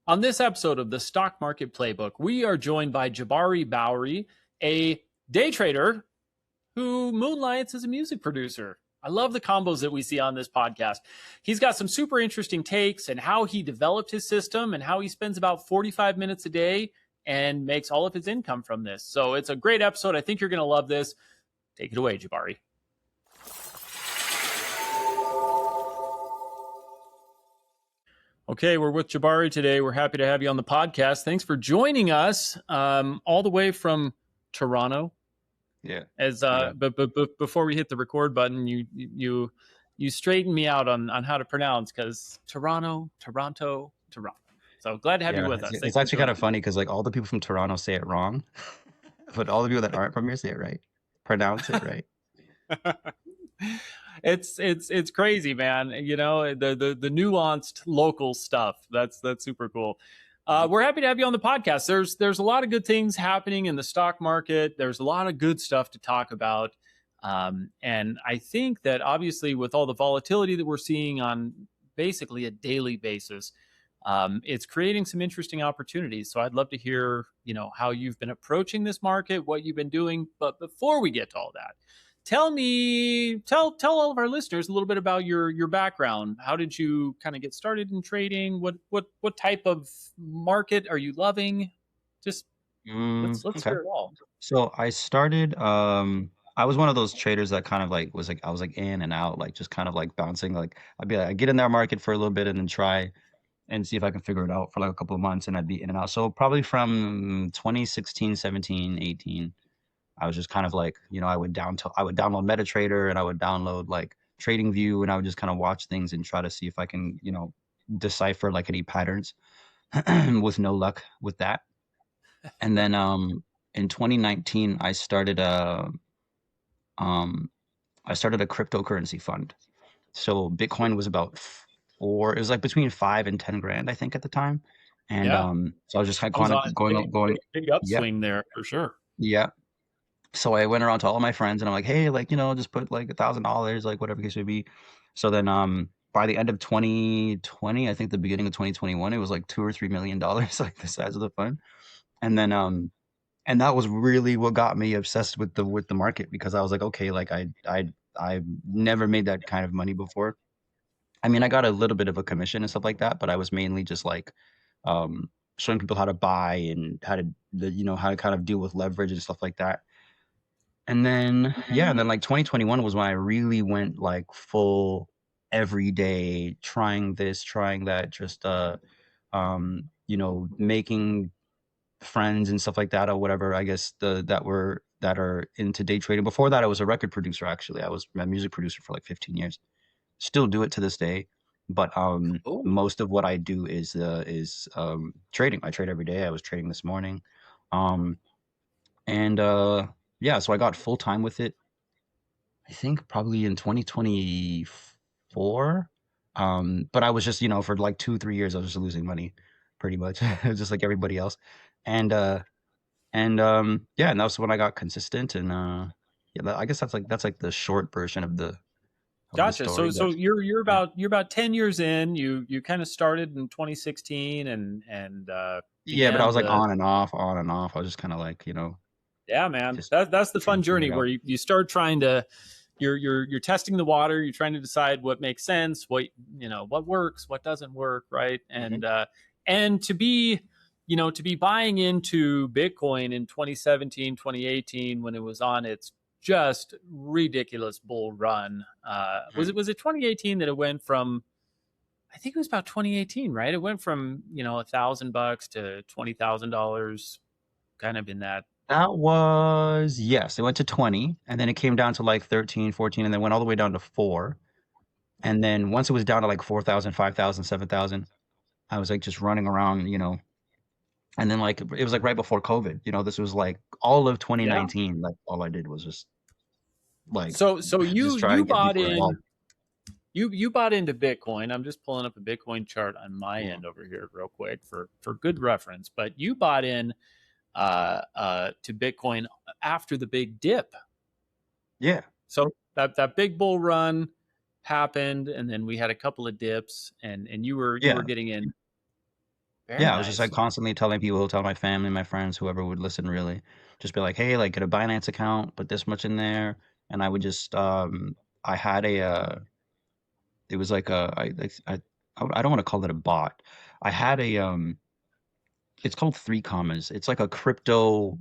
On this episode of the Stock Market Playbook, we are joined by Jabari Bowry, a day trader who moonlights as a music producer. I love the combos that we see on this podcast. He's got some super interesting takes and how he developed his system and how he spends about 45 minutes a day and makes all of his income from this. So it's a great episode. I think you're going to love this. Take it away, Jabari. Okay, we're with Jabari today. We're happy to have you on the podcast. Thanks for joining us, all the way from Toronto. Yeah. But before we hit the record button, you straighten me out on how to pronounce, because Toronto. So glad to have you with us. It's actually kind of funny because like all the people from Toronto say it wrong, but all the people that aren't from here say it right, pronounce it right. It's crazy, man. You know, the nuanced local stuff. That's super cool. We're happy to have you on the podcast. There's a lot of good things happening in the stock market. There's a lot of good stuff to talk about. And I think that obviously with all the volatility that we're seeing on basically a daily basis, it's creating some interesting opportunities. So I'd love to hear, how you've been approaching this market, what you've been doing. But before we get to all that, tell all of our listeners a little bit about your background. How did you kind of get started in trading? What type of market are you loving? Just let's hear it all. So I started. I was one of those traders that kind of like was like I was like in and out, like just kind of like bouncing. Like I'd get in that market for a little bit and then try and see if I can figure it out for like a couple of months, and I'd be in and out. So probably from 2016, 17, 18. I was just kind of like, I would download MetaTrader and I would download like TradingView, and I would just kind of watch things and try to see if I can, decipher like any patterns with no luck with that. And then in 2019, I started a cryptocurrency fund. So Bitcoin was about it was like between 5 and 10 grand, I think, at the time. And so I was just kind of going big upswing there for sure. Yeah. So I went around to all my friends and I'm like, hey, like, just put like $1,000, like whatever case may be. So then by the end of 2020, I think the beginning of 2021, it was like $2 or $3 million, like the size of the fund. And then and that was really what got me obsessed with the market, because I was like, okay, like I've never made that kind of money before. I mean, I got a little bit of a commission and stuff like that, but I was mainly just like showing people how to buy and how to kind of deal with leverage and stuff like that. And then like 2021 was when I really went like full every day, trying this, trying that, just making friends and stuff like that, or whatever, I guess that are into day trading. Before that, I was a record producer. Actually, I was a music producer for like 15 years. Still do it to this day, but most of what I do is trading. I trade every day. I was trading this morning. So I got full time with it, I think probably in 2024. But I was just, for like 2-3 years, I was just losing money pretty much, just like everybody else. And that's when I got consistent. And I guess that's like the short version of the Gotcha. story. So you're about 10 years in. You kind of started in 2016 and but I was like on and off. I was just kind of like, Yeah, man. That's the fun journey where you start trying to, you're testing the water. You're trying to decide what makes sense, what works, what doesn't work, right? And and to be buying into Bitcoin in 2017, 2018 when it was on its just ridiculous bull run. Was it 2018 that it went from? I think it was about 2018, right? It went from $1,000 to $20,000, kind of in that. That was, yes, it went to 20, and then it came down to like 13, 14, and then went all the way down to 4. And then once it was down to like 4,000, 5,000, 7,000, I was like just running around, and then like it was like right before COVID, this was like all of 2019. Like all I did was just like so you bought in. You bought into Bitcoin. I'm just pulling up a Bitcoin chart on my end over here real quick for good reference. But you bought in to Bitcoin after the big dip. Yeah. So that big bull run happened, and then we had a couple of dips, and you were getting in. Very Yeah, I was just nice. like constantly telling people, tell my family, my friends, whoever would listen really, just be like, hey, like get a Binance account, put this much in there. And I would just I had a it was like a I don't want to call it a bot. I had a it's called Three Commas. It's like a crypto.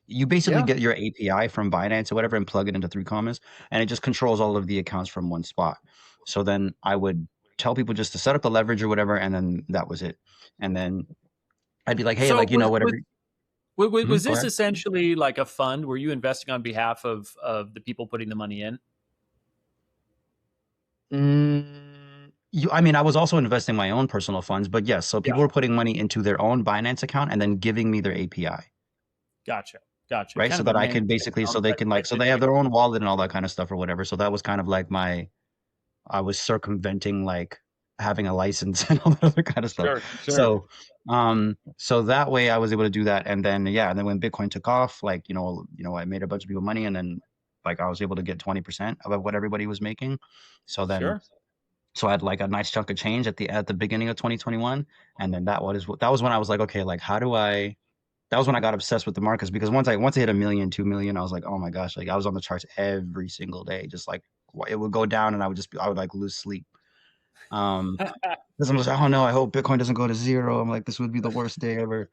You basically Yeah. get your API from Binance or whatever and plug it into Three Commas, and it just controls all of the accounts from one spot. So then I would tell people just to set up the leverage or whatever, and then that was it. And then I'd be like, hey, So like whatever. was Go this ahead. essentially like a fund? Were you investing on behalf of the people putting the money in? I mean, I was also investing my own personal funds, but yes, so Yeah. people were putting money into their own Binance account and then giving me their API, Gotcha. Gotcha. right? Kind So of a that I managed can basically, so account they type can like, so they have situation. their own wallet and all that kind of stuff or whatever. So that was kind of like I was circumventing like having a license and all that other kind of stuff. Sure. Sure. So that way I was able to do that. And then, yeah, and then when Bitcoin took off, like, I made a bunch of people money and then like I was able to get 20% of what everybody was making. So then, Sure. so I had like a nice chunk of change at the beginning of 2021. And then that was when I was like, okay, like how do I, that was when I got obsessed with the markets because once I hit 1 million, 2 million, I was like, oh my gosh, like I was on the charts every single day, just like it would go down and I would like lose sleep. Um, because I'm just like, oh no, I hope Bitcoin doesn't go to zero. I'm like, this would be the worst day ever.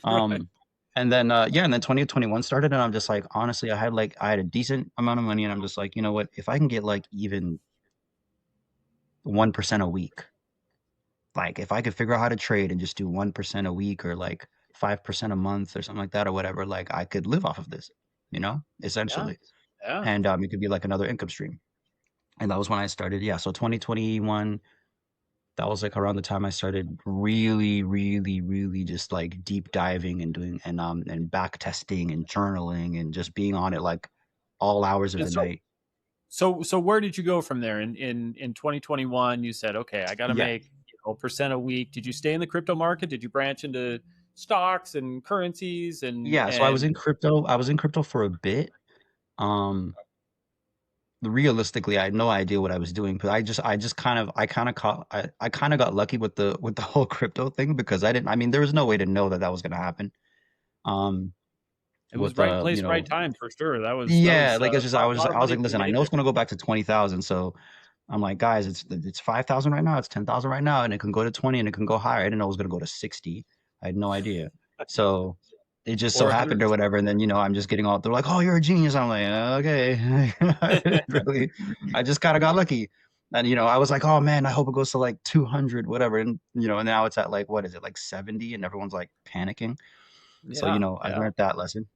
Right. Um, and then yeah, and then 2021 started, and I'm just like, honestly, I had a decent amount of money, and I'm just like, you know what, if I can get like even 1% a week, like if I could figure out how to trade and just do 1% a week or like 5% a month or something like that or whatever, like I could live off of this, Yeah. essentially. Yeah. And it could be like another income stream. And that was when I started. Yeah, so 2021, that was like around the time I started really, really, really just like deep diving and doing and back testing and journaling and just being on it like all hours of And the so night. so where did you go from there? In 2021, you said, okay, I got to Yeah. make percent a week. Did you stay in the crypto market? Did you branch into stocks and currencies Yeah, so I was and in crypto. I was in crypto for a bit. Um Realistically, I had no idea what I was doing, but I kind of got lucky with the whole crypto thing because I mean there was no way to know that that was going to happen. Um it was with right place, right time for sure. That was yeah, like it's just a lot of I was money like, to be listen, I made know it's there. gonna go back to 20,000. So I'm like, guys, it's 5,000 right now, it's 10,000 right now, and it can go to 20 and it can go higher. I didn't know it was gonna go to 60. I had no idea. So it just so Or happened or 100. whatever. And then, I'm just getting all they're like, oh, you're a genius. I'm like, okay. I didn't really, I just kind of got lucky. And I was like, oh man, I hope it goes to like 200, whatever. And and now it's at like what is it, like 70, and everyone's like panicking. So, Yeah, I yeah, learned that lesson.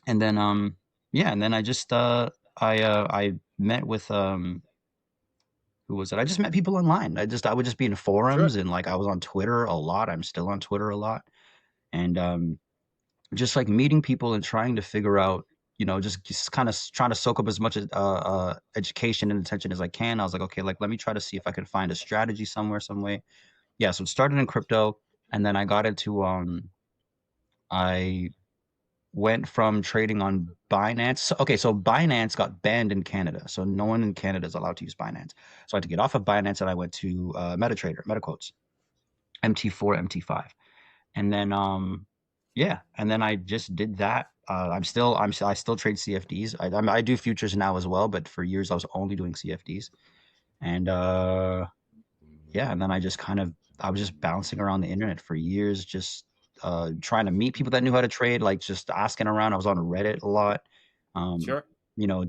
And then yeah, and then I just I met with who was it? I just met people online. I would just be in sure. forums and like I was on Twitter a lot. I'm still on Twitter a lot. And just like meeting people and trying to figure out, just kind of trying to soak up as much education and attention as I can. I was like, okay, like let me try to see if I can find a strategy somewhere, some way. Yeah, so it started in crypto, and then I got into I went from trading on Binance. Okay, so Binance got banned in Canada, so no one in Canada is allowed to use Binance. So I had to get off of Binance, and I went to MetaTrader, MetaQuotes, MT4, MT5, and then yeah, and then I just did that. I still trade CFDs. I do futures now as well, but for years I was only doing CFDs, and yeah, and then I was just bouncing around the internet for years, just trying to meet people that knew how to trade, like just asking around. I was on Reddit a lot. Um, Sure.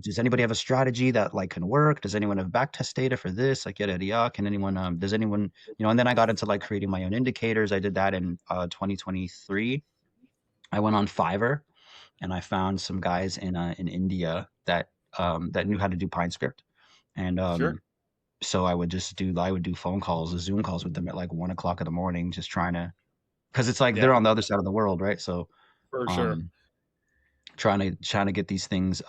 does anybody have a strategy that like can work? Does anyone have backtest data for this? Like yada yada yada. Can anyone does anyone and then I got into like creating my own indicators. I did that in 2023. I went on Fiverr and I found some guys in India that knew how to do Pine script. And Sure. so I would do phone calls, Zoom calls with them at like 1 o'clock in the morning, just trying to, because it's like they're Yeah, on the other side of the world, right? So for sure. um, trying to get these things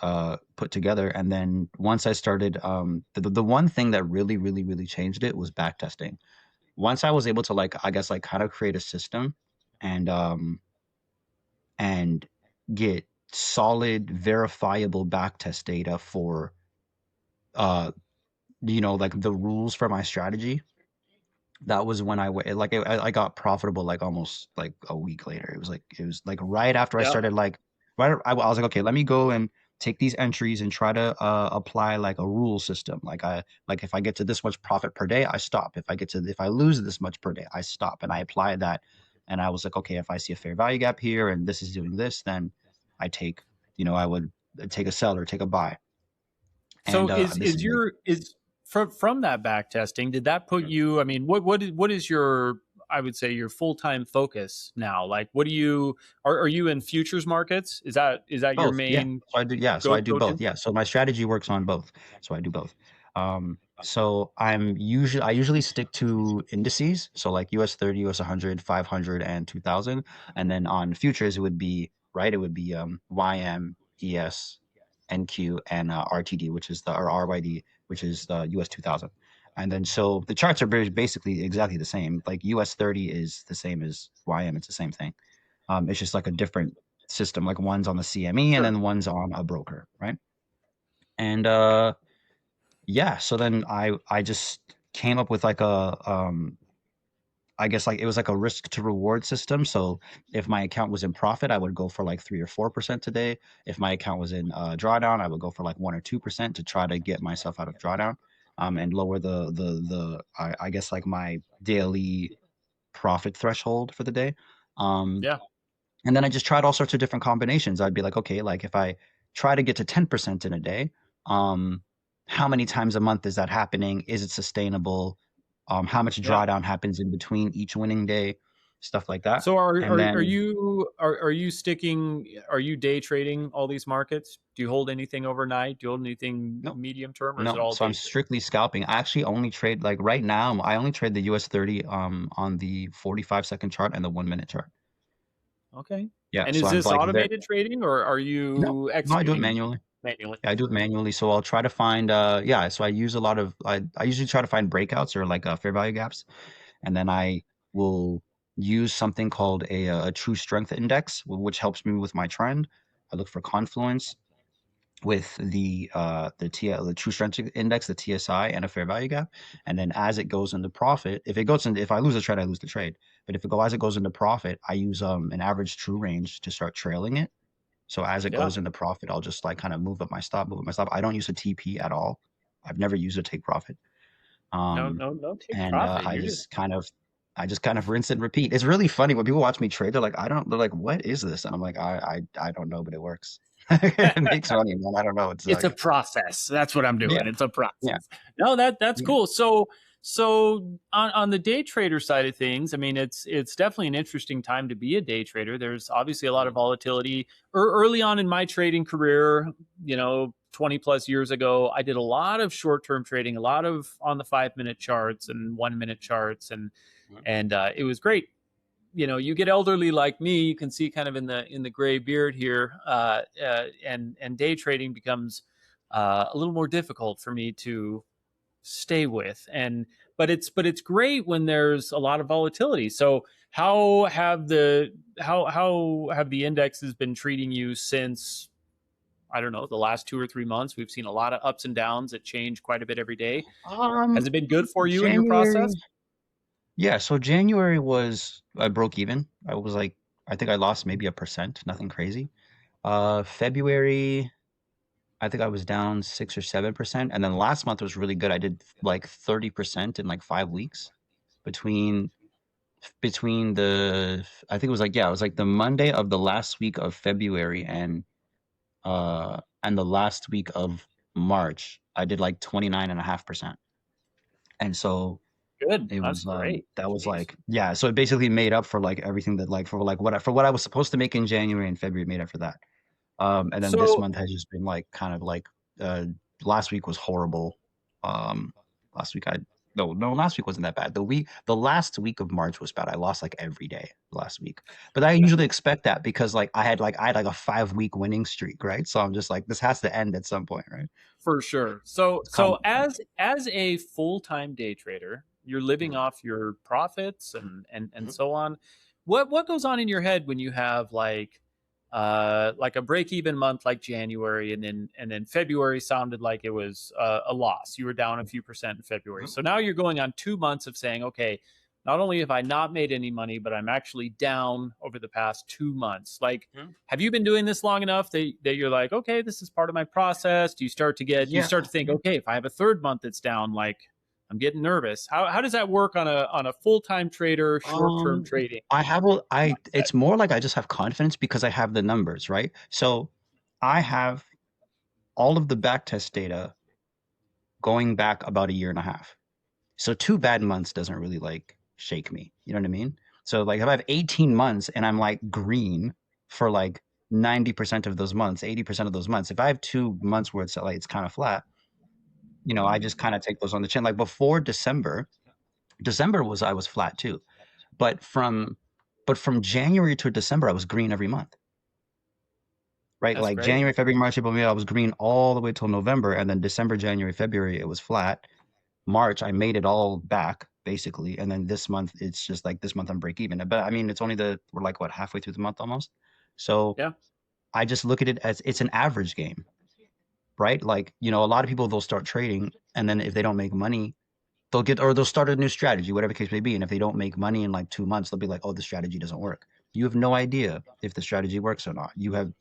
put together. And then once I started, the one thing that really, really, really changed it was back testing. Once I was able to like, I guess like kind of create a system and and get solid, verifiable backtest data for uh like the rules for my strategy. that was when I got profitable like almost like a week later. It was like right after I Yeah. started like right I was like, okay, let me go and take these entries and try to apply like a rule system. Like if I get to this much profit per day, I stop. If I lose this much per day, I stop. And I applied that, and I was like, okay, if I see a fair value gap here and this is doing this, then I take, I would take a sell or take a buy. So And this is is like your is from that back testing, did that put you, I mean, what is your, I would say, your full-time focus now? Like, what do you, are you in futures markets? Is that your both, yeah. main So I do, yeah. So I do go both, to? yeah. So my strategy works on both. So I do both. So I usually stick to indices. So like US 30, US 100, 500, and 2000. And then on futures, it would be right. It would be YM, ES, NQ, and RTD, which is the or RYD, which is the US 2000. And then so the charts are basically exactly the same. Like US 30 is the same as YM. It's the same thing. It's just like a different system. Like one's on the CME and Sure. then one's on a broker, right? And yeah, so then I just came up with like a I guess like it was like a risk to reward system. So if my account was in profit, I would go for like 3 or 4% today. If my account was in drawdown, I would go for like 1 or 2% to try to get myself out of drawdown, and lower I guess like my daily profit threshold for the day. Um, Yeah. And then I just tried all sorts of different combinations. I'd be like, okay, like if I try to get to 10% in a day, um, how many times a month is that happening? Is it sustainable? How much Yeah. drawdown happens in between each winning day? Stuff like that. So And then are you sticking, are you day trading all these markets? Do you hold anything overnight? Do you hold anything no, medium term, or is it no. all So I'm day trading? strictly scalping. I actually only trade like right now, I only trade the US 30 on the 45-second chart and the 1 minute chart. Okay. Yeah. And So is I'm this like very automated trading, or are no, you no, I do it executing manually. manually? Yeah, I do it manually. So I'll try to find yeah, so I use a lot of I usually try to find breakouts or like fair value gaps, and then I will use something called a true strength index, which helps me with my trend. I look for confluence with the true strength index, the TSI, and a fair value gap. And then as it goes into profit, if I lose a trade, I lose the trade. But if it go as it goes into profit, I use an average true range to start trailing it. So as it Yeah. goes into profit, I'll just like kind of move up my stop, move up my stop. I don't use a TP at all. I've never used a take profit. No, Um, no, no take and profit. You're just I just kind of rinse and repeat. It's really funny when people watch me trade. They're like, what is this? And I'm like, I don't know, but it works. It makes money, man. I don't know. It's it's a like, process. That's what I'm yeah, doing. It's a yeah, process. No, that's yeah. cool. So on the day trader side of things, I mean, it's definitely an interesting time to be a day trader. There's obviously a lot of volatility. Early on in my trading career, 20 plus years ago, I did a lot of short-term trading, a lot of on the 5 minute charts and 1 minute charts, and it was great. You get elderly like me, you can see kind of in the gray beard here, and day trading becomes a little more difficult for me to stay with. And but it's great when there's a lot of volatility. So how have the indexes been treating you since, I don't know, the last 2 or 3 months? We've seen a lot of ups and downs that change quite a bit every day. Um, Has it been good for you in your January. process? Yeah, so January was I broke even. I was like, I think I lost maybe 1%, nothing crazy. February, I think I was down 6 or 7%, and then last month was really good. I did like 30% in like 5 weeks between I think it was like yeah, it was like the Monday of the last week of February and the last week of March. I did like 29.5%. And so Good. it That's was great. that was Jeez. like yeah, so it basically made up for like everything that like for like what I was supposed to make in January and February made up for that. And then this So month has just been like kind of like uh last week was horrible. Um last week I no last week wasn't that bad. The last week of March was bad. I lost like every day last week. But I usually expect that because like I had like a 5 week winning streak, right? So I'm just like this has to end at some point, right? For sure. So It's so common sense. as a full-time day trader, you're living Mhm, off your profits and mhm. so on. What goes on in your head when you have like like a break even month like January, and then February sounded like it was a loss. You were down a few percent in February. So now you're going on 2 months of saying, okay, not only have I not made any money, but I'm actually down over the past 2 months. Like, Mhm. have you been doing this long enough that you're like, okay, this is part of my process? Do you Yeah. start to think, okay, if I have a third month that's down, like I'm getting nervous. How does that work on a full time trader, short term Um, trading I have a, mindset? it's more like I just have confidence because I have the numbers, right? So I have all of the back test data going back about a year and a half. So 2 bad months doesn't really like shake me. You know what I mean? So like if I have 18 months and I'm like green for like 90% of those months, 80% of those months, if I have 2 months where it's like it's kind of flat, I just kind of take those on the chin. Like before December, December was I was flat too. But from January to December, I was green every month, right? That's Like great. January, February, March, April, May, I was green all the way till November, and then December, January, February, it was flat. March, I made it all back basically, and then this month, it's just like this month I'm break even. But I mean, it's only we're like what halfway through the month almost, so Yeah, I just look at it as it's an average game, right? Like a lot of people they'll start trading, and then if they don't make money, they'll start a new strategy, whatever the case may be. And if they don't make money in like 2 months, they'll be like, "Oh, the strategy doesn't work." You have no idea if the strategy works or not. You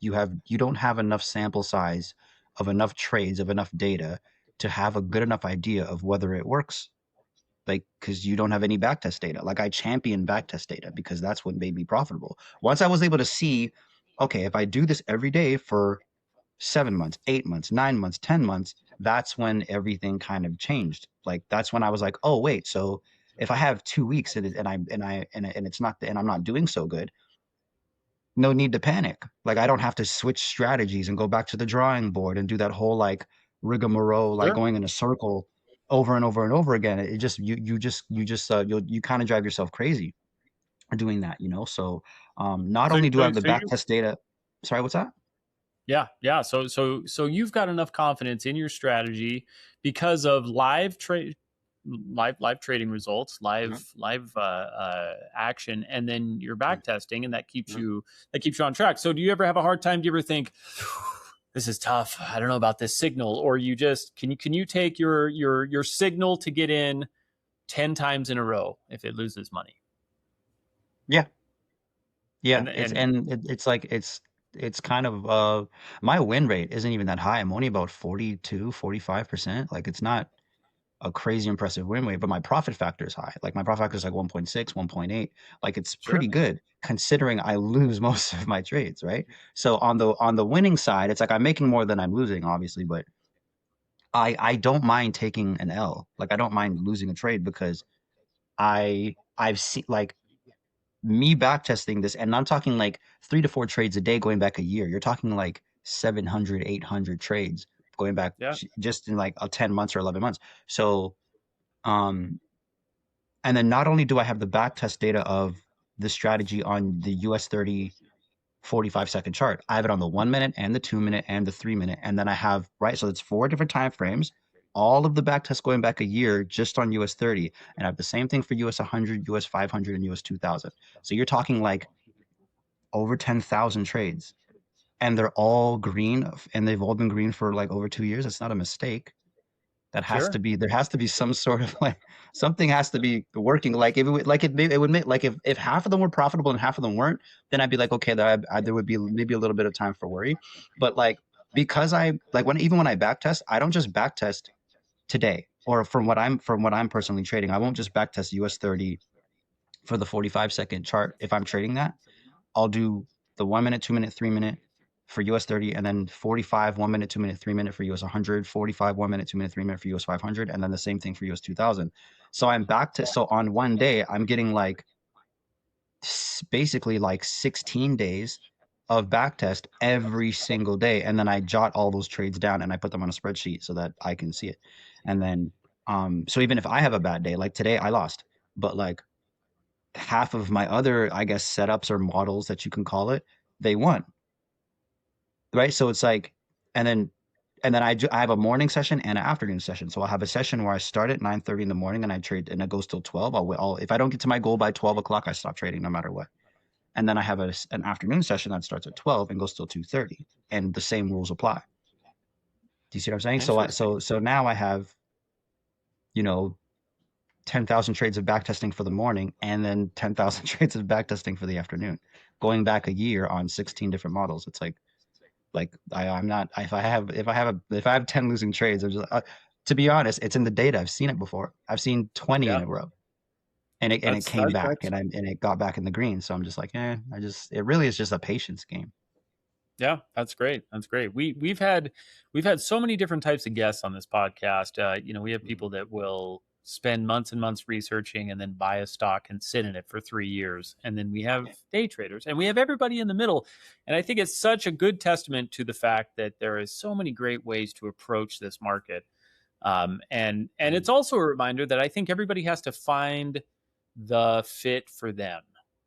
don't have enough sample size of enough trades of enough data to have a good enough idea of whether it works. Like, because you don't have any backtest data. Like I champion backtest data because that's what made me profitable. Once I was able to see, okay, if I do this every day for 7 months, 8 months, 9 months, 10 months, that's when everything kind of changed. Like that's when I was like, oh wait, so if I have 2 weeks and it's not and I'm not doing so good, no need to panic. Like I don't have to switch strategies and go back to the drawing board and do that whole like rigmarole, like sure. going in a circle over and over and over again. It just you kind of drive yourself crazy doing that, So not So only do I so have the so back you test data, sorry, what's that? yeah. So you've got enough confidence in your strategy because of live trading results, Mhm, live action, and then your mhm, back testing, and mhm. that keeps you on track. So do you ever have a hard time? Do you ever think this is tough? I don't know about this signal, or you just can you take your signal to get in 10 times in a row if it loses money? Yeah. Yeah, And it's like it's kind of my win rate isn't even that high. I'm only about 42, 45%. Like it's not a crazy impressive win rate, but my profit factor is high. Like my profit factor is like 1.6, 1.8. Like it's sure, pretty good considering I lose most of my trades, right? So on the winning side, it's like I'm making more than I'm losing, obviously, but I don't mind taking an L. Like I don't mind losing a trade because I've seen like me back testing this, and I'm talking like 3 to 4 trades a day going back a year. You're talking like 700, 800 trades going back yeah, just in like 10 months or 11 months. So, um, and then not only do I have the back test data of the strategy on the US 30 45-second chart, I have it on the 1 minute and the 2 minute and the 3 minute. And then I have, right, so it's 4 different time frames, all of the back tests going back a year just on US 30. And I have the same thing for US 100, US 500, and US 2000. So you're talking like over 10,000 trades and they're all green and they've all been green for like over 2 years. It's not a mistake. That has to sure. be, there has to be some sort of like, something has to be working. Like if it would, like it would make, like if half of them were profitable and half of them weren't, then I'd be like, okay, there would be maybe a little bit of time for worry. But like, because I like even when I back test, I don't just back test today or from what I'm personally trading. I won't just back test US 30 for the 45-second chart if I'm trading that. I'll do the 1 minute, 2 minute, 3 minute for US 30, and then 45, 1 minute, 2 minute, 3 minute for US 100, 45, 1 minute, 2 minute, 3 minute for US 500, and then the same thing for US 2000. So so on one day, I'm getting like basically like 16 days of backtest every single day. And then I jot all those trades down and I put them on a spreadsheet so that I can see it. And then, so even if I have a bad day, like today I lost, but like half of my other, I guess, setups or models that you can call it, they won, right? So it's like, and then, I have a morning session and an afternoon session. So I'll have a session where I start at 9:30 in the morning and I trade and it goes till 12. If I don't get to my goal by 12 o'clock, I stop trading no matter what. and then I have an afternoon session that starts at 12 and goes till 2:30, and the same rules apply. Do you see what I'm saying? Interesting. So now I have, you know, 10,000 trades of backtesting for the morning and then 10,000 trades of backtesting for the afternoon, going back a year on 16 different models. It's like I'm not, if I have 10 losing trades, I'm just to be honest, it's in the data. I've seen it before. I've seen 20 in Yeah. a row, and it That's came back, that's and it got back in the green. So I'm just like, it really is just a patience game. Yeah, that's great. That's great. We've had so many different types of guests on this podcast. We have people that will spend months and months researching and then buy a stock and sit in it for 3 years. And then we have day traders and we have everybody in the middle. And I think it's such a good testament to the fact that there is so many great ways to approach this market. And it's also a reminder that I think everybody has to find the fit for them,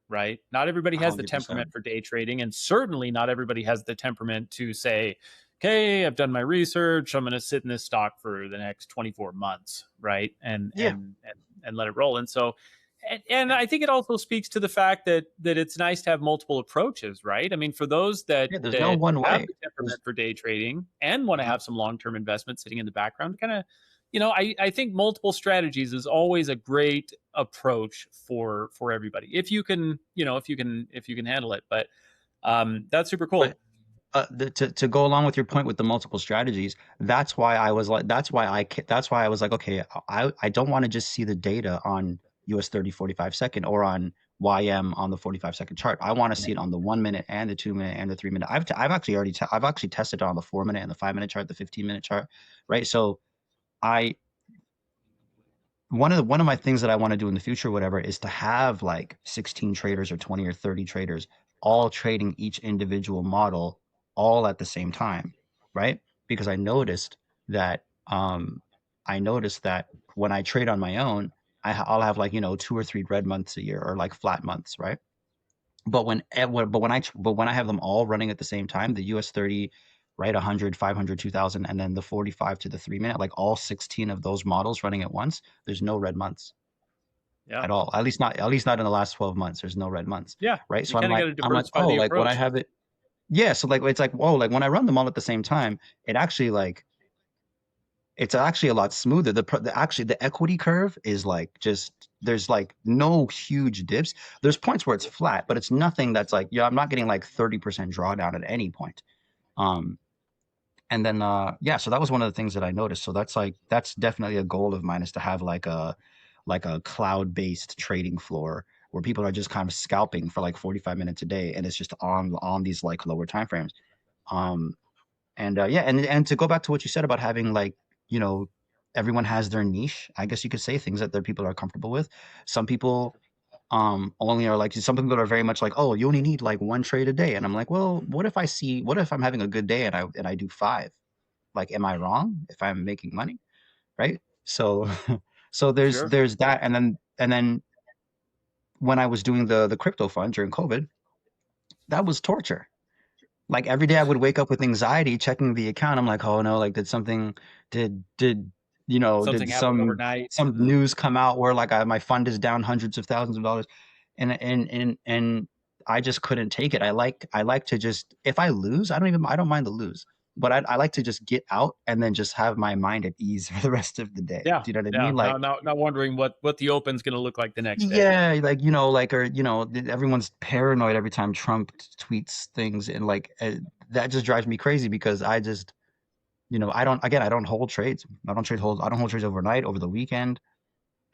right? Not everybody has the 100%. temperament for day trading, and certainly not everybody has the temperament to say, "Okay, I've done my research. I'm going to sit in this stock for the next 24 months," right? Yeah. And let it roll. And so, and I think it also speaks to the fact that it's nice to have multiple approaches, right? I mean, for those that Yeah. There's no that one have way. the There's, temperament for day trading and want to uh have some long term investment sitting in the background, kind of, I think multiple strategies is always a great approach for everybody if you can, if you can handle it. But that's super but cool. to go along with your point with the multiple strategies, that's why I was like, that's why I was like, okay, I don't want to just see the data on US 30 45 second or on YM on the 45-second chart. I want to see it on the 1 minute and the 2 minute and the 3 minute. I've actually I've actually tested it on the 4 minute and the 5 minute chart, the 15 minute chart, right? So I one of my things that I want to do in the future, whatever, is to have like 16 traders or 20 or 30 traders all trading each individual model all at the same time, right? Because that I noticed that when I trade on my own, I'll have like 2 or 3 red months a year or like flat months, right? But when I have them all running at the same time, the US 30, right, 100, 500, 2000, and then the 45 to the 3 minute, like all 16 of those models running at once, there's no red months Yeah. at all. At least not in the last 12 months. There's no red months, Yeah. right? You So I'm kind of got like to I'm like, diversify oh, the like when I approach. have it, yeah. So like it's like, whoa, like when I run them all at the same time, it actually like it's actually a lot smoother. Actually the equity curve is like just there's like no huge dips. There's points where it's flat, but it's nothing that's like, yeah, I'm not getting like 30% drawdown at any point. Um, and then yeah, so that was one of the things that I noticed. So that's definitely a goal of mine, is to have like a cloud-based trading floor where people are just kind of scalping for like 45 minutes a day, and it's just on these like lower time frames. Um, and yeah, and to go back to what you said about having like, you know, everyone has their niche, I guess you could say, things that their people are comfortable with. Some people only are like, some people are very much like, oh, you only need like one trade a day. And I'm like, well, what if I'm having a good day and I do five? Like, am I wrong if I'm making money? Right? So so Sure. there's that. And then when I was doing the crypto fund during COVID, that was torture. Like every day I would wake up with anxiety checking the account. I'm like, oh no, like did Something did happened overnight. some news come out where like my fund is down hundreds of thousands of dollars, and I just couldn't take it. I like to just, if I lose, I don't mind the lose, but I like to just get out and then just have my mind at ease for the rest of the day. Yeah. Do you know what I Yeah. mean? Now, Like, not wondering what the open's going to look like the next day. yeah, like like, or everyone's paranoid every time Trump tweets things, and like that just drives me crazy because I just I don't hold trades. I don't hold trades overnight, over the weekend,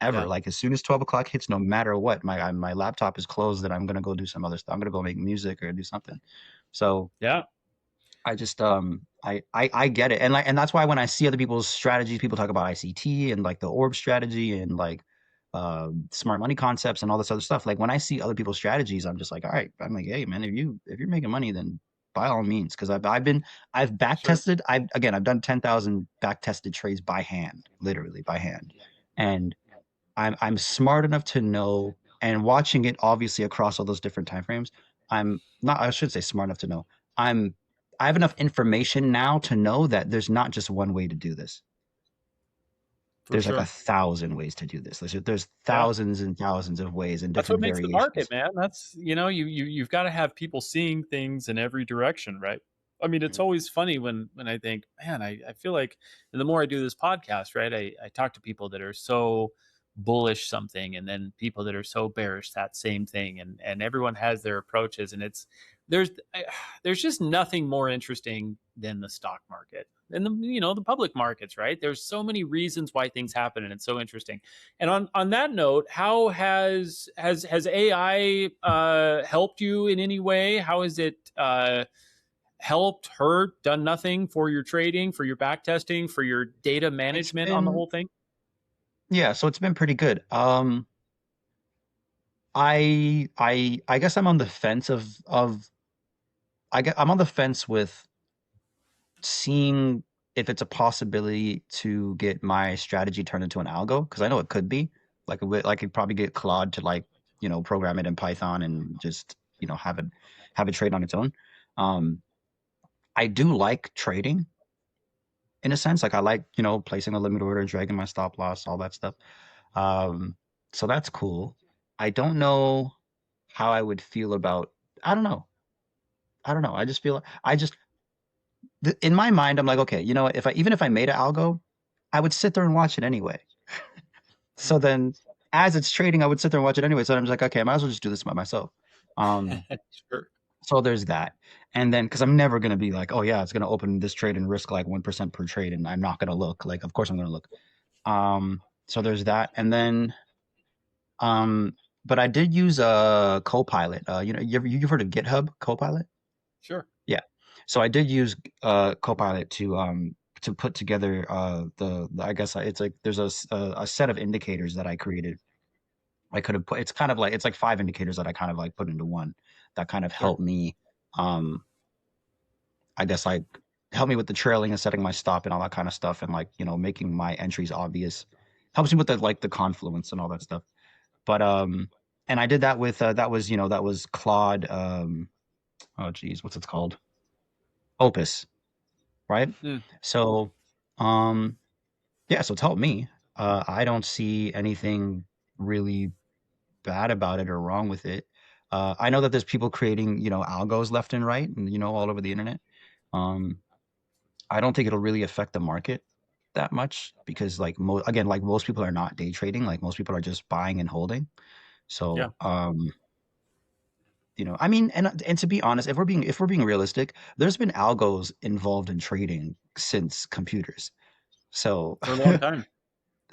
ever. Yeah. Like as soon as 12 o'clock hits, no matter what, my laptop is closed, and I'm gonna go do some other stuff. I'm gonna go make music or do something. So Yeah. I just I get it, and that's why when I see other people's strategies, people talk about ICT and like the orb strategy and like smart money concepts and all this other stuff. Like when I see other people's strategies, I'm just like, all right, I'm like, hey man, if you're making money, then by all means, because I've back Sure. tested. I've done 10,000 back tested trades by hand, literally by hand, and I'm smart enough to know, and watching it obviously across all those different time frames, I'm not, I should say smart enough to know. I'm I have enough information now to know that there's not just one way to do this. for There's like sure. 1,000 ways to do this. There's Yeah. thousands and thousands of ways and That's what different makes the market, variations. man. That's you've got to have people seeing things in every direction, right? I mean, it's Mhm. always funny when I think, man, I feel like and the more I do this podcast, right? I talk to people that are so bullish something and then people that are so bearish that same thing and everyone has their approaches and it's there's I, there's just nothing more interesting than the stock market and the public markets, right? There's so many reasons why things happen and it's so interesting. And on that note, how has AI helped you in any way? How has it helped, hurt, done nothing for your trading, for your back testing, for your data It's management on the been whole thing? Yeah, so it's been pretty good. I guess I'm on the fence I'm on the fence with seeing if it's a possibility to get my strategy turned into an algo because I know it could be I could probably get Claude to program it in Python and just have it trade on its own. Um, I do like trading in a sense. Like I like placing a limit order, dragging my stop loss, all that stuff. Um, so that's cool. I don't know how I would feel about. I don't know. I don't know. I just feel I just in my mind, I'm like, okay, you know what? If I made an algo, I would sit there and watch it anyway. So then, as it's trading, I would sit there and watch it anyway. So I'm just like, okay, I might as well just do this by myself. Um, Sure. so there's that, and then because I'm never gonna be like, oh yeah, it's gonna open this trade and risk like 1% per trade, and I'm not gonna look. Like, of course I'm gonna look. So there's that, and then um, but I did use a Copilot. You've heard of GitHub Copilot? Sure. Yeah. So I did use Copilot to put together I guess it's like there's a set of indicators that I created. I could have put it's kind of like it's like five indicators that I kind of like put into one that kind of Sure. help me um I guess like help me with the trailing and setting my stop and all that kind of stuff and like making my entries obvious. Helps me with the confluence and all that stuff. But and I did that with that was Claude oh geez, what's it called? Opus, right? Mm. So, um, yeah, so it's helped me. I don't see anything really bad about it or wrong with it. I know that there's people creating, algos left and right, and all over the internet. Um, I don't think it'll really affect the market that much because, again, like most people are not day trading. Like most people are just buying and holding. Yeah. So, I mean, and to be honest, if we're being realistic, there's been algos involved in trading since computers. So For a long time.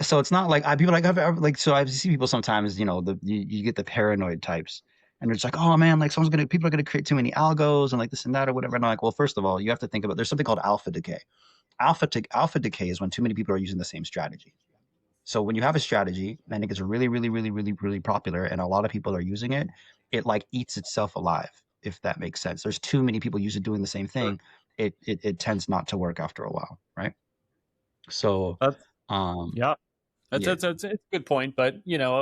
so it's not like people like so I see people sometimes you get the paranoid types and it's like, oh man, like people are gonna create too many algos and like this and that or whatever, and I'm like, well, first of all, you have to think about there's something called alpha decay. Alpha decay is when too many people are using the same strategy. So when you have a strategy and it gets really really really really really popular and a lot of people are using it, it like eats itself alive, if that makes sense. There's too many people used to doing the same Sure. thing, it tends not to work after a while, right? So That's um yeah. yeah. That's it's a good point, but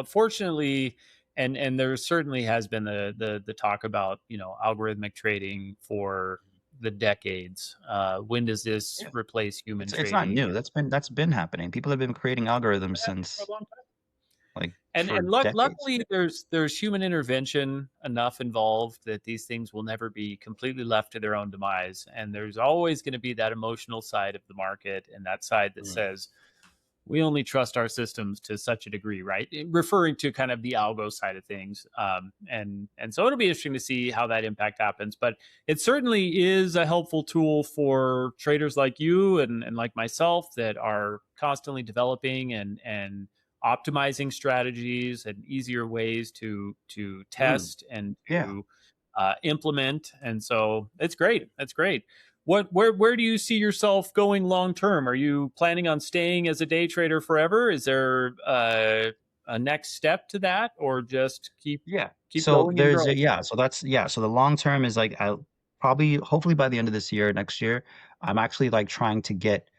fortunately, and there certainly has been the talk about algorithmic trading for the decades. When does this replace human It's not trading? new. That's been happening. People have been creating algorithms For a since long time. like And for decades. luckily, there's human intervention enough involved that these things will never be completely left to their own demise. And there's always going to be that emotional side of the market and that side that Mm. says we only trust our systems to such a degree, right? Referring to kind of the algo side of things, and so it'll be interesting to see how that impact happens. But it certainly is a helpful tool for traders like you and like myself that are constantly developing and optimizing strategies and easier ways to Mm. test and Yeah. to implement. And so it's great. That's great. Where do you see yourself going long term? Are you planning on staying as a day trader forever? Is there a next step to that, or just Yeah. keep So growing and growing? so the long term is like I probably hopefully by the end of this year, next year, I'm actually like trying to get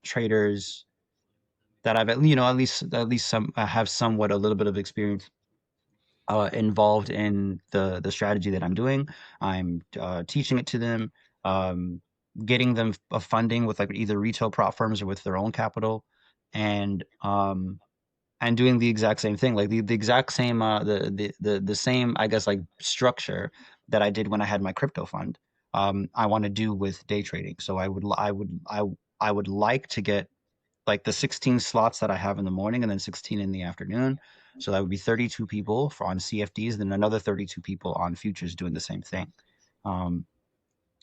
traders that I've at least some have somewhat a little bit of experience involved in the strategy that I'm doing. I'm teaching it to them, um, getting them funding with like either retail prop firms or with their own capital. and doing the exact same thing, like the exact same the same, I guess, like structure that I did when I had my crypto fund. I want to do with day trading. So I would like to get like the 16 slots that I have in the morning and then 16 in the afternoon. So that would be 32 people for on CFDs, then another 32 people on futures doing the same thing. Um,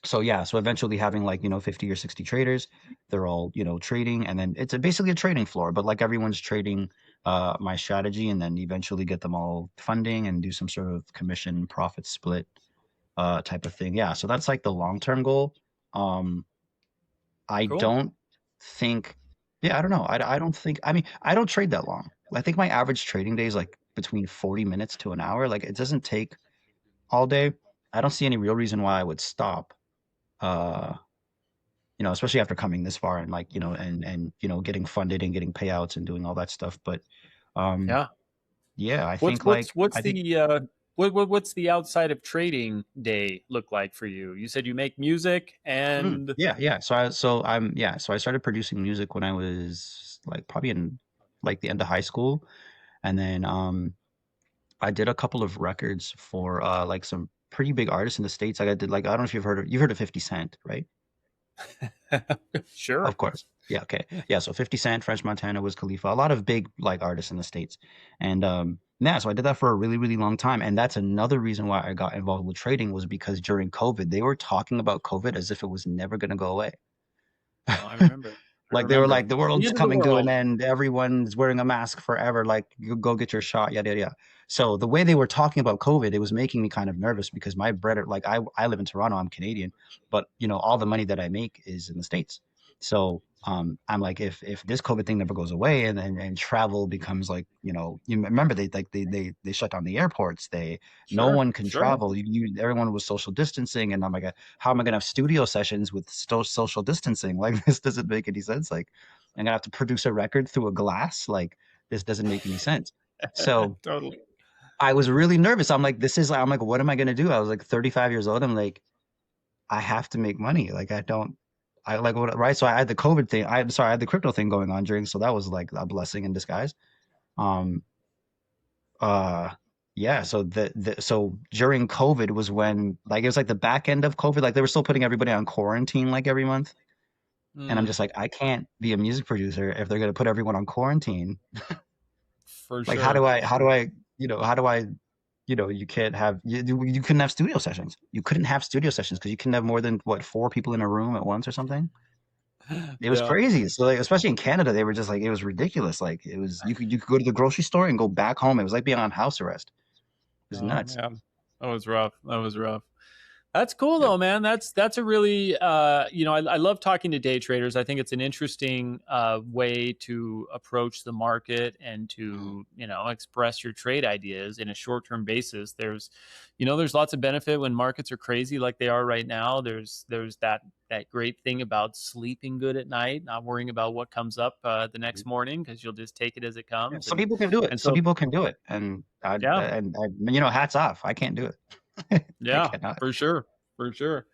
so yeah, so eventually having like, 50 or 60 traders, they're all, trading, and then it's basically a trading floor, but like everyone's trading my strategy, and then eventually get them all funding and do some sort of commission profit split type of thing. Yeah, so that's like the long-term goal. Um I Cool. don't think, yeah, I don't know. I don't think, I mean, I don't trade that long. I think my average trading day is like between 40 minutes to an hour. Like it doesn't take all day. I don't see any real reason why I would stop. Uh Especially after coming this far and like, and getting funded and getting payouts and doing all that stuff. But um Yeah. yeah, I What's think what's like what's I think the what's the outside of trading day look like for you? You said you make music and yeah, yeah. So I started producing music when I was like probably in like the end of high school. And then I did a couple of records for like some pretty big artists in the States. Like I did, like, I don't know if you've heard of 50 Cent, right? sure. Of course. Yeah, okay. Yeah, so 50 Cent, French Montana, Wiz Khalifa, a lot of big like artists in the States. And yeah, so I did that for a really, really long time. And that's another reason why I got involved with trading, was because during COVID, they were talking about COVID as if it was never gonna go away. Oh, I remember. I Like they were remember. like, the The world's end of the coming to an world. end. Everyone's wearing a mask forever. Like you go get your shot. Yada yada yada. So the way they were talking about COVID, it was making me kind of nervous because my bread, like I live in Toronto. I'm Canadian, but all the money that I make is in the States. So I'm like, if this COVID thing never goes away, and travel becomes like, you remember they shut down the airports. No Sure. one can Sure. travel. Everyone was social distancing, and I'm like, how am I gonna have studio sessions with social distancing? Like this doesn't make any sense. Like I'm gonna have to produce a record through a glass. Like this doesn't make any sense. So Totally. I was really nervous. I'm like, what am I gonna do? I was like 35 years old. I'm like, I have to make money. Like I like what, right? So I had the COVID thing. I'm sorry, I had the crypto thing going on during, so that was like a blessing in disguise. Um, uh, yeah. So so during COVID was when, like, it was like the back end of COVID. Like they were still putting everybody on quarantine like every month. And I'm Mm, just like, I can't be a music producer if they're gonna put everyone on quarantine. for Like, sure. how do I, you can't have, you couldn't have studio sessions. You couldn't have studio sessions because you couldn't have more than what, four people in a room at once or something. It was Yeah. crazy. So like, especially in Canada, they were just like, it was ridiculous. Like it was, you could go to the grocery store and go back home. It was like being on house arrest. It was Oh nuts. man. That was rough. That was rough. That's cool Yep. though, man. That's a really I love talking to day traders. I think it's an interesting way to approach the market and Mhm. to express your trade ideas in a short term basis. There's lots of benefit when markets are crazy like they are right now. There's that great thing about sleeping good at night, not worrying about what comes up the next morning because you'll just take it as it Yeah, comes. some And people can do it. and Some so people can do it, and yeah, hats off. I can't do it. I yeah, cannot. for sure, for sure.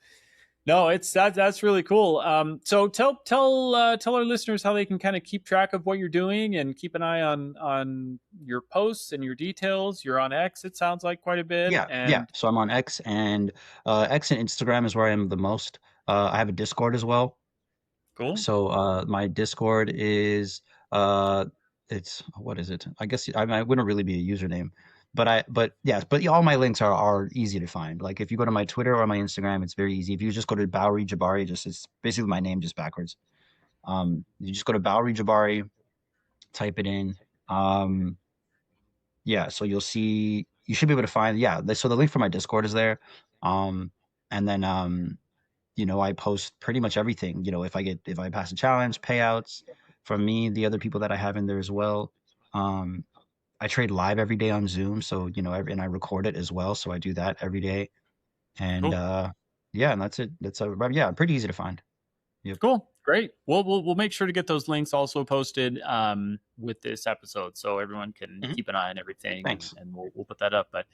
No, it's that's really cool. So tell our listeners how they can kind of keep track of what you're doing and keep an eye on your posts and your details. You're on X, it sounds like quite a bit, Yeah, yeah. and So I'm on X and Instagram is where I am the most. I have a Discord as well. cool, So my Discord is uh it's, what is it? I guess I wouldn't really be a username, but yes, but yeah, all my links are easy to find. Like if you go to my Twitter or my Instagram, it's very easy. If you just go to Bowery Jabari, just it's basically my name just backwards. You just go to Bowery Jabari, type it in. Um, yeah, so you should be able to find, yeah. So the link for my Discord is there. Um, and then I post pretty much everything. If I pass a challenge, payouts from me, the other people that I have in there as well. Um, I trade live every day on Zoom, so and I record it as well, so I do that every day. And cool, yeah, and that's it. Yeah, pretty easy to find. Yep. cool, great. We'll make sure to get those links also posted with this episode so everyone can Mhm. keep an eye on everything, and Thanks. and we'll put that up. But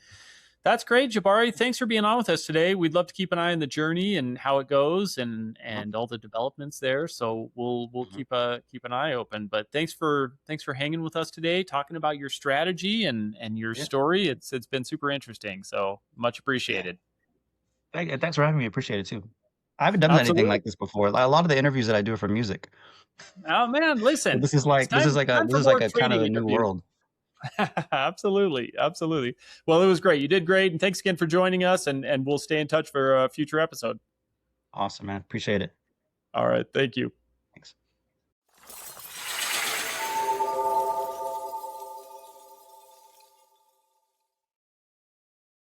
That's great, Jabari. Thanks for being on with us today. We'd love to keep an eye on the journey and how it goes, and all the developments there. So we'll Mhm. keep an eye open. But thanks for hanging with us today, talking about your strategy and your Yeah, story. It's been super interesting. So much yeah. appreciated. Thanks for having me. Appreciate it too. I haven't done anything Absolutely. like this before. A lot of the interviews that I do are for music. Oh man, So listen, this is it's like time time this for is like more a kind of trading a new interviews. world. Absolutely, absolutely. Well, it was great. You did great, and thanks again for joining us. And we'll stay in touch for a future episode. Awesome, man. Appreciate it. All right, thank you.